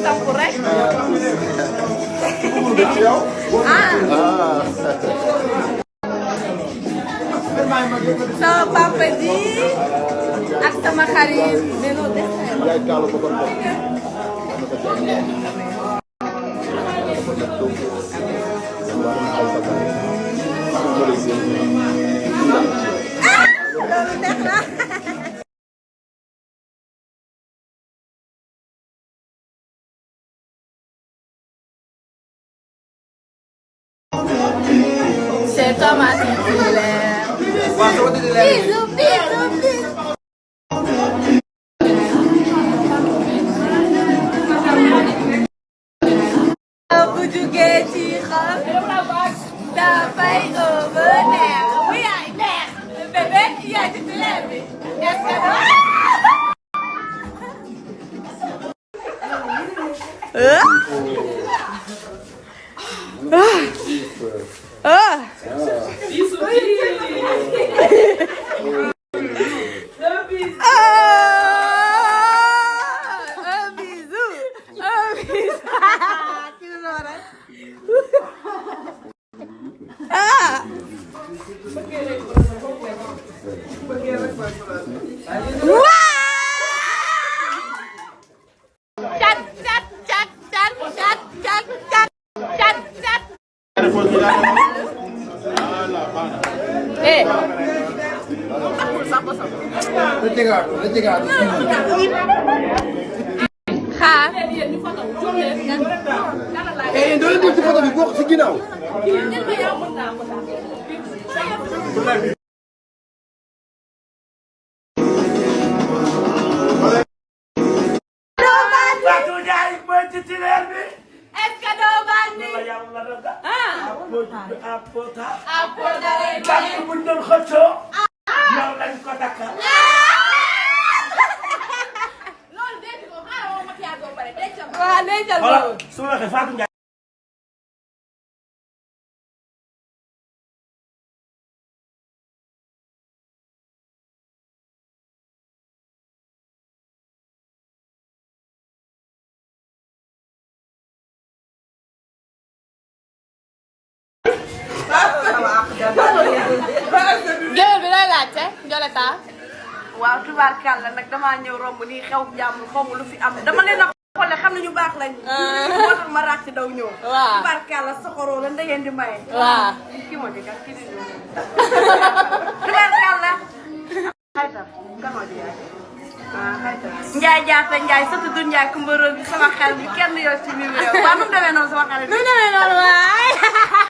Tampure? So, Papa Di ak sama xarit melo c'est toi ma titulaire. Bisous, bisous, bisous. Bu jugee ci xol dafay ëmb neex bu yaay neex bébé yaay titulaire bi est-ce doon def ci photo bi bokk ci ginnaaw. Géwél bi lay laajte Joleta. waaw tubaarkàlla nag damaa ñëw romb nii xew jàmm xaw ma lu fi am dama leen a xoole xam ne ñu baax lañ. moo tax ma ràcc daw ñëw. waaw tubaarkàlla soxoroo la ndegeen di maye. waaw kii moo di kat kii di ñëw. tubaarkàlla. xaytar kan moo di yaay. xaytar. Njaay jaata Njaay sëtu du Njaay kumbaroon bi sama xel bi kenn yor ci biir réew. waaw nu mu demee noonu sama xarit bi. nu mu demee noonu waa.